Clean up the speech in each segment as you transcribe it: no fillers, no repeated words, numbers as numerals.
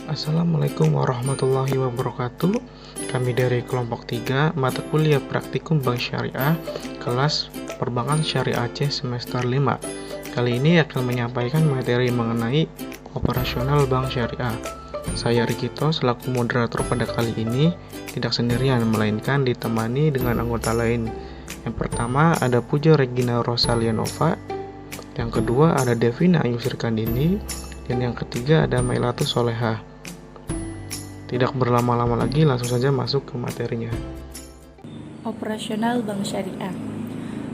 Assalamualaikum warahmatullahi wabarakatuh. Kami dari kelompok 3 mata kuliah praktikum Bank Syariah kelas Perbankan Syariah Aceh semester 5. Kali ini akan menyampaikan materi mengenai operasional Bank Syariah. Saya Rikito selaku moderator pada kali ini tidak sendirian melainkan ditemani dengan anggota lain. Yang pertama ada Puja Regina Rosalianova, yang kedua ada Devina Ayu Sirkandini, dan yang ketiga ada Mailatus Solehah. Tidak berlama-lama lagi, langsung saja masuk ke materinya. Operasional Bank Syariah.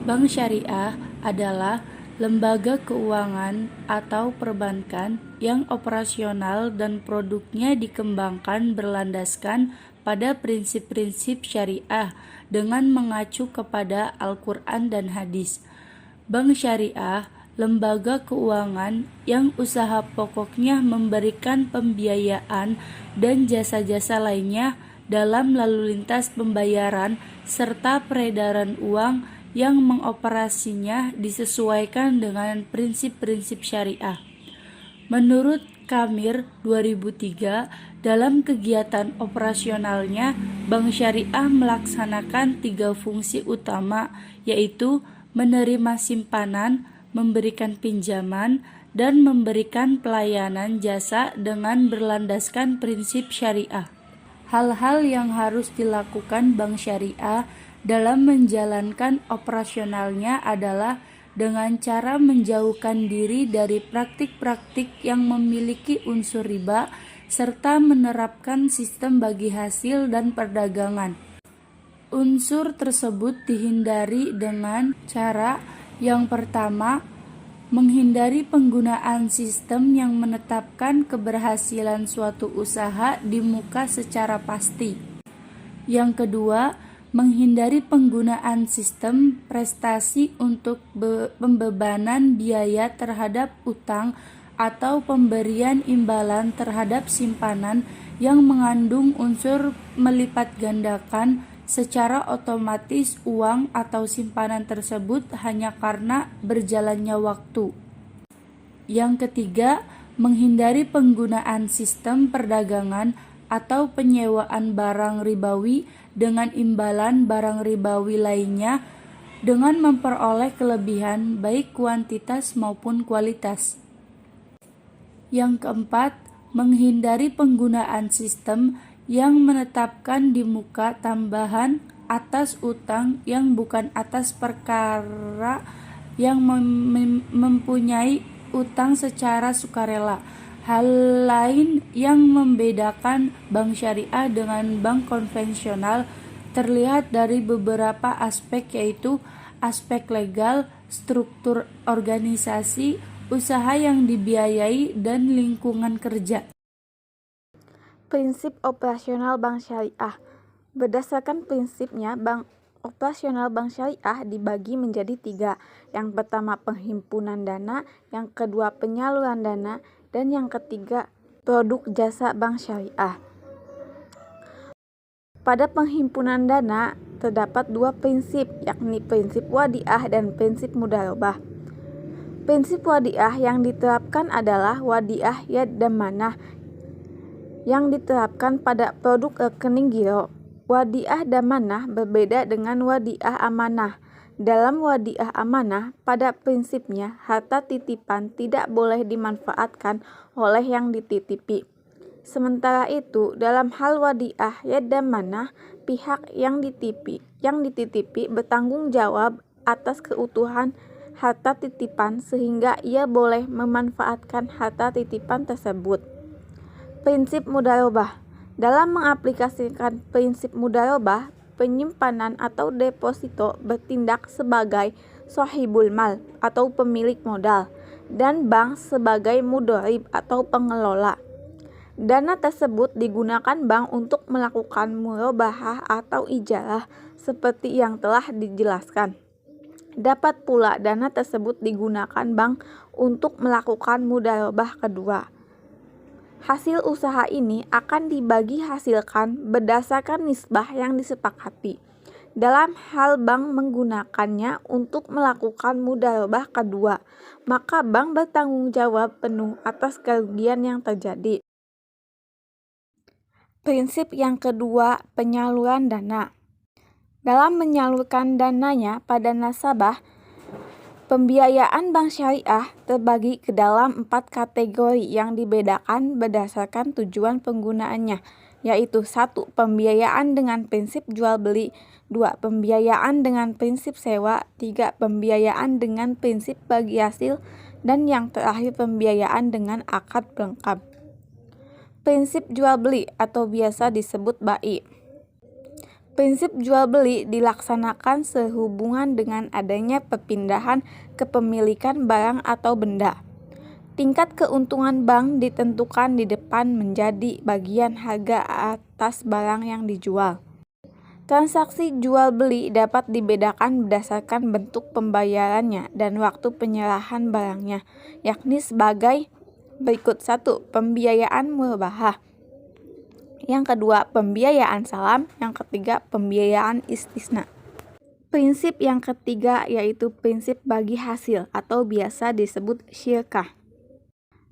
Bank Syariah adalah lembaga keuangan atau perbankan yang operasional dan produknya dikembangkan berlandaskan pada prinsip-prinsip syariah dengan mengacu kepada Al-Quran dan hadis. Bank Syariah lembaga keuangan yang usaha pokoknya memberikan pembiayaan dan jasa-jasa lainnya dalam lalu lintas pembayaran serta peredaran uang yang mengoperasinya disesuaikan dengan prinsip-prinsip syariah. Menurut Kamir 2003, dalam kegiatan operasionalnya, Bank Syariah melaksanakan 3 fungsi utama, yaitu menerima simpanan, memberikan pinjaman, dan memberikan pelayanan jasa dengan berlandaskan prinsip syariah. Hal-hal yang harus dilakukan Bank Syariah dalam menjalankan operasionalnya adalah dengan cara menjauhkan diri dari praktik-praktik yang memiliki unsur riba serta menerapkan sistem bagi hasil dan perdagangan. Unsur tersebut dihindari dengan cara yang pertama, menghindari penggunaan sistem yang menetapkan keberhasilan suatu usaha di muka secara pasti. Yang kedua, menghindari penggunaan sistem prestasi untuk pembebanan biaya terhadap utang atau pemberian imbalan terhadap simpanan yang mengandung unsur melipat gandakan secara otomatis uang atau simpanan tersebut hanya karena berjalannya waktu. Yang ketiga, menghindari penggunaan sistem perdagangan atau penyewaan barang ribawi dengan imbalan barang ribawi lainnya dengan memperoleh kelebihan baik kuantitas maupun kualitas. Yang keempat, menghindari penggunaan sistem yang menetapkan di muka tambahan atas utang yang bukan atas perkara yang mempunyai utang secara sukarela. Hal lain yang membedakan bank syariah dengan bank konvensional terlihat dari beberapa aspek, yaitu aspek legal, struktur organisasi, usaha yang dibiayai, dan lingkungan kerja. Prinsip operasional Bank Syariah. Berdasarkan prinsipnya, operasional Bank Syariah dibagi menjadi 3. Yang pertama penghimpunan dana, yang kedua penyaluran dana, dan yang ketiga produk jasa Bank Syariah. Pada penghimpunan dana terdapat 2 prinsip, yakni prinsip wadiah dan prinsip mudharabah. Prinsip wadiah yang diterapkan adalah wadiah yad damanah yang diterapkan pada produk rekening giro. Wadiah damanah berbeda dengan wadiah amanah. Dalam wadiah amanah, pada prinsipnya harta titipan tidak boleh dimanfaatkan oleh yang dititipi. Sementara itu, dalam hal wadiah yad damanah, pihak yang dititipi bertanggung jawab atas keutuhan harta titipan sehingga ia boleh memanfaatkan harta titipan tersebut. Prinsip mudharabah. Dalam mengaplikasikan prinsip mudharabah, penyimpanan atau deposito bertindak sebagai shahibul mal atau pemilik modal dan bank sebagai mudharib atau pengelola. Dana tersebut digunakan bank untuk melakukan murabahah atau ijarah seperti yang telah dijelaskan. Dapat pula dana tersebut digunakan bank untuk melakukan mudharabah kedua. Hasil usaha ini akan dibagi hasilkan berdasarkan nisbah yang disepakati. Dalam hal bank menggunakannya untuk melakukan mudharabah kedua, maka bank bertanggung jawab penuh atas kerugian yang terjadi. Prinsip yang kedua, penyaluran dana. Dalam menyalurkan dananya pada nasabah, pembiayaan bank syariah terbagi ke dalam 4 kategori yang dibedakan berdasarkan tujuan penggunaannya, yaitu 1. Pembiayaan dengan prinsip jual beli, 2. Pembiayaan dengan prinsip sewa, 3. Pembiayaan dengan prinsip bagi hasil, dan yang terakhir pembiayaan dengan akad pelengkap. Prinsip jual beli atau biasa disebut bai. Prinsip jual beli dilaksanakan sehubungan dengan adanya perpindahan kepemilikan barang atau benda. Tingkat keuntungan bank ditentukan di depan menjadi bagian harga atas barang yang dijual. Transaksi jual beli dapat dibedakan berdasarkan bentuk pembayarannya dan waktu penyerahan barangnya, yakni sebagai berikut. 1. Pembiayaan murabahah. Yang kedua, pembiayaan salam. Yang ketiga, pembiayaan istisna. Prinsip yang ketiga yaitu prinsip bagi hasil atau biasa disebut syirkah.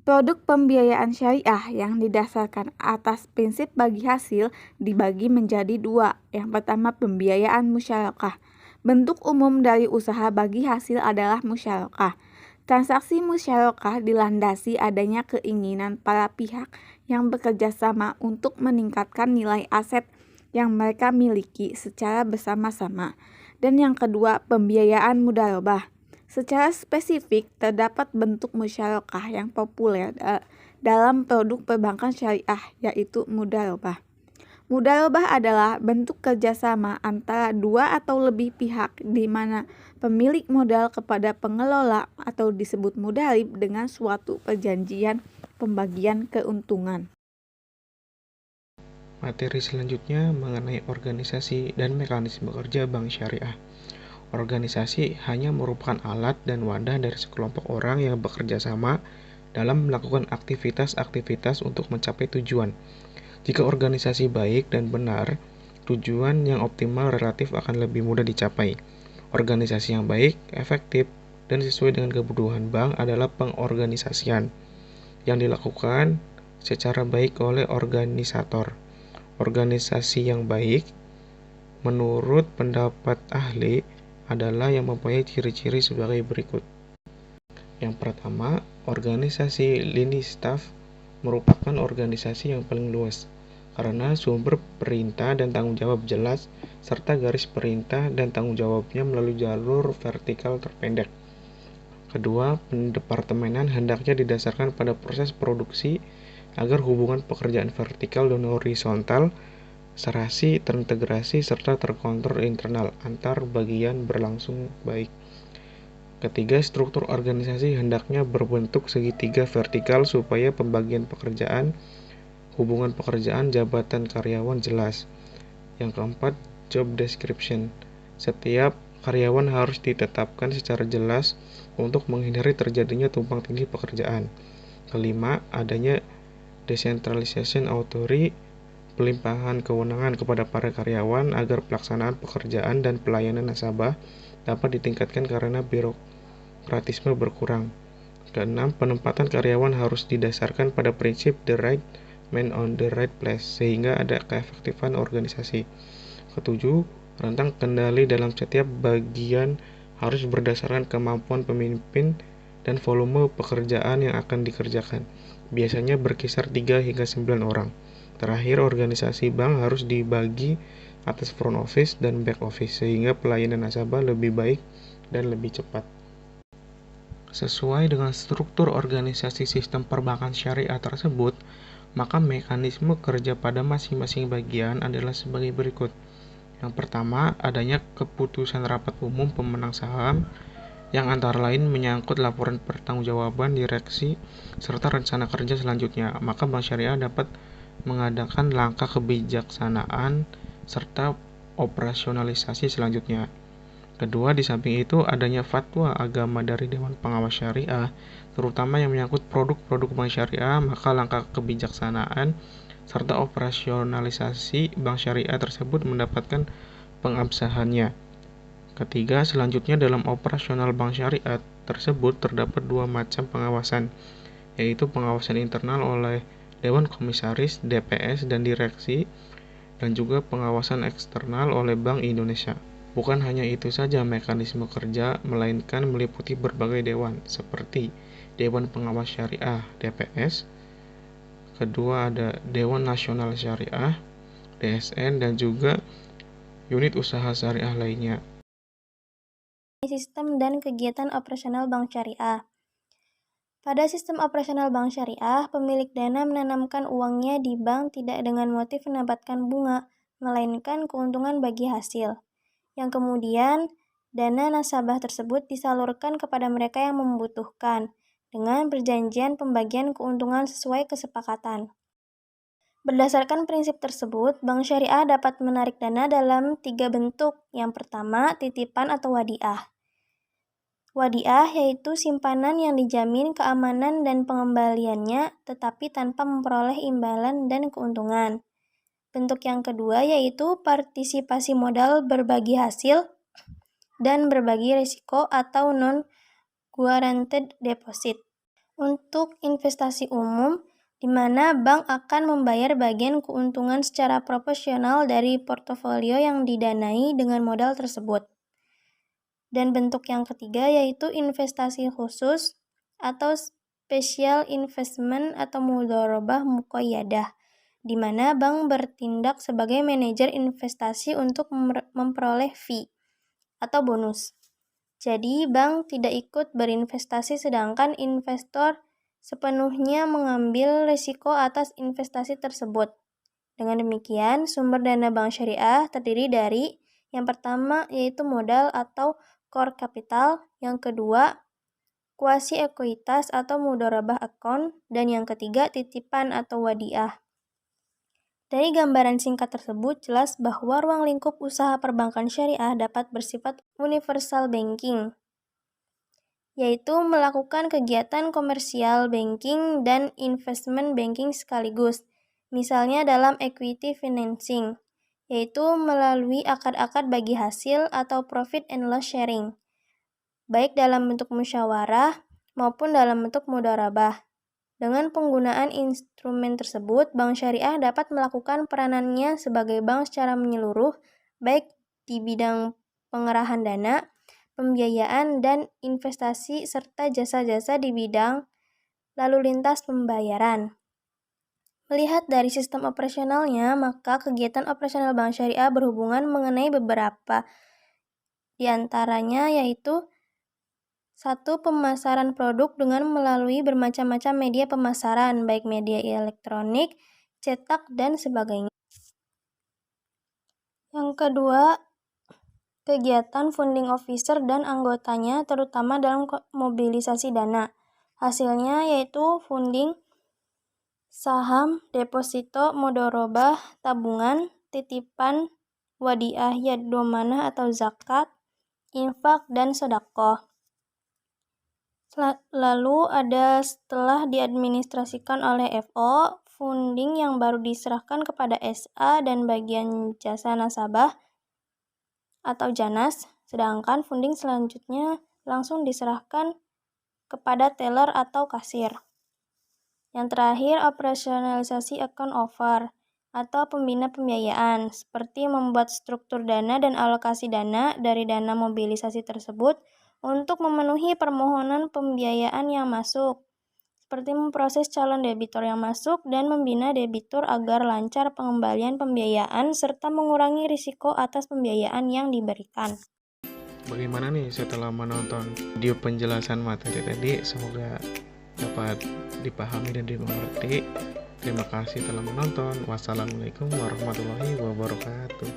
Produk pembiayaan syariah yang didasarkan atas prinsip bagi hasil dibagi menjadi 2. Yang pertama, pembiayaan musyarakah. Bentuk umum dari usaha bagi hasil adalah musyarakah. Transaksi musyarakah dilandasi adanya keinginan para pihak yang bekerja sama untuk meningkatkan nilai aset yang mereka miliki secara bersama-sama. Dan yang kedua, pembiayaan mudharabah. Secara spesifik, terdapat bentuk musyarakah yang populer dalam produk perbankan syariah, yaitu mudharabah. Mudharabah adalah bentuk kerjasama antara 2 atau lebih pihak di mana pemilik modal kepada pengelola atau disebut mudharib dengan suatu perjanjian pembagian keuntungan. Materi selanjutnya mengenai organisasi dan mekanisme kerja bank syariah. Organisasi hanya merupakan alat dan wadah dari sekelompok orang yang bekerja sama dalam melakukan aktivitas-aktivitas untuk mencapai tujuan. Jika organisasi baik dan benar, tujuan yang optimal relatif akan lebih mudah dicapai. Organisasi yang baik, efektif, dan sesuai dengan kebutuhan bank adalah pengorganisasian yang dilakukan secara baik oleh organisator. Organisasi yang baik, menurut pendapat ahli, adalah yang mempunyai ciri-ciri sebagai berikut. Yang pertama, organisasi lini staf merupakan organisasi yang paling luas, karena sumber perintah dan tanggung jawab jelas, serta garis perintah dan tanggung jawabnya melalui jalur vertikal terpendek. Kedua, pendepartemenan hendaknya didasarkan pada proses produksi agar hubungan pekerjaan vertikal dan horizontal, serasi, terintegrasi, serta terkontrol internal antar bagian berlangsung baik. Ketiga, struktur organisasi hendaknya berbentuk segitiga vertikal supaya pembagian pekerjaan, hubungan pekerjaan, jabatan karyawan jelas. Yang keempat, job description. Setiap karyawan harus ditetapkan secara jelas untuk menghindari terjadinya tumpang tindih pekerjaan. Kelima, adanya decentralization authority, pelimpahan kewenangan kepada para karyawan agar pelaksanaan pekerjaan dan pelayanan nasabah dapat ditingkatkan karena birokratisme berkurang. Keenam, penempatan karyawan harus didasarkan pada prinsip the right man on the right place sehingga ada keefektifan organisasi. Ketujuh, rentang kendali dalam setiap bagian harus berdasarkan kemampuan pemimpin dan volume pekerjaan yang akan dikerjakan. Biasanya berkisar 3 hingga 9 orang. Terakhir, organisasi bank harus dibagi atas front office dan back office sehingga pelayanan nasabah lebih baik dan lebih cepat. Sesuai dengan struktur organisasi sistem perbankan syariah tersebut, maka mekanisme kerja pada masing-masing bagian adalah sebagai berikut. Yang pertama, adanya keputusan rapat umum pemenang saham yang antara lain menyangkut laporan pertanggungjawaban direksi serta rencana kerja selanjutnya. Maka bank syariah dapat mengadakan langkah kebijaksanaan serta operasionalisasi selanjutnya. Kedua, di samping itu adanya fatwa agama dari Dewan Pengawas Syariah, terutama yang menyangkut produk-produk bank syariah, maka langkah kebijaksanaan serta operasionalisasi bank syariah tersebut mendapatkan pengabsahannya. Ketiga, selanjutnya dalam operasional bank syariah tersebut terdapat 2 macam pengawasan, yaitu pengawasan internal oleh Dewan Komisaris, DPS, dan Direksi, dan juga pengawasan eksternal oleh Bank Indonesia. Bukan hanya itu saja mekanisme kerja, melainkan meliputi berbagai dewan, seperti Dewan Pengawas Syariah, DPS, kedua ada Dewan Nasional Syariah, DSN, dan juga unit usaha syariah lainnya. Sistem dan kegiatan operasional bank syariah. Pada sistem operasional bank syariah, pemilik dana menanamkan uangnya di bank tidak dengan motif mendapatkan bunga, melainkan keuntungan bagi hasil, yang kemudian dana nasabah tersebut disalurkan kepada mereka yang membutuhkan, dengan perjanjian pembagian keuntungan sesuai kesepakatan. Berdasarkan prinsip tersebut, bank syariah dapat menarik dana dalam 3 bentuk. Yang pertama, titipan atau wadiah. Wadiah yaitu simpanan yang dijamin keamanan dan pengembaliannya, tetapi tanpa memperoleh imbalan dan keuntungan. Bentuk yang kedua yaitu partisipasi modal berbagi hasil dan berbagi risiko atau non-guaranteed deposit. Untuk investasi umum, di mana bank akan membayar bagian keuntungan secara proporsional dari portofolio yang didanai dengan modal tersebut. Dan bentuk yang ketiga yaitu investasi khusus atau special investment atau mudharabah muqayyadah, di mana bank bertindak sebagai manajer investasi untuk memperoleh fee atau bonus. Jadi bank tidak ikut berinvestasi sedangkan investor sepenuhnya mengambil risiko atas investasi tersebut. Dengan demikian, sumber dana bank syariah terdiri dari yang pertama yaitu modal atau core capital, yang kedua kuasi ekuitas atau mudharabah account, dan yang ketiga titipan atau wadiah. Dari gambaran singkat tersebut jelas bahwa ruang lingkup usaha perbankan syariah dapat bersifat universal banking, yaitu melakukan kegiatan komersial banking dan investment banking sekaligus, misalnya dalam equity financing, yaitu melalui akad-akad bagi hasil atau profit and loss sharing, baik dalam bentuk musyawarah maupun dalam bentuk mudharabah. Dengan penggunaan instrumen tersebut, bank syariah dapat melakukan peranannya sebagai bank secara menyeluruh, baik di bidang pengerahan dana, pembiayaan, dan investasi, serta jasa-jasa di bidang lalu lintas pembayaran. Melihat dari sistem operasionalnya, maka kegiatan operasional bank syariah berhubungan mengenai beberapa di antaranya yaitu 1. Pemasaran produk dengan melalui bermacam-macam media pemasaran, baik media elektronik, cetak, dan sebagainya. Yang kedua, kegiatan funding officer dan anggotanya terutama dalam mobilisasi dana. Hasilnya yaitu funding, saham, deposito, mudharabah, tabungan, titipan, wadiah yadomanah atau zakat, infak, dan sedekah. Lalu ada setelah diadministrasikan oleh FO, funding yang baru diserahkan kepada SA dan bagian jasa nasabah atau JANAS, sedangkan funding selanjutnya langsung diserahkan kepada teller atau kasir. Yang terakhir, operasionalisasi account offer atau pembina pembiayaan, seperti membuat struktur dana dan alokasi dana dari dana mobilisasi tersebut untuk memenuhi permohonan pembiayaan yang masuk, seperti memproses calon debitur yang masuk dan membina debitur agar lancar pengembalian pembiayaan serta mengurangi risiko atas pembiayaan yang diberikan. Bagaimana nih setelah menonton video penjelasan materi tadi? Semoga dapat dipahami dan dimengerti. Terima kasih telah menonton. Wassalamualaikum warahmatullahi wabarakatuh.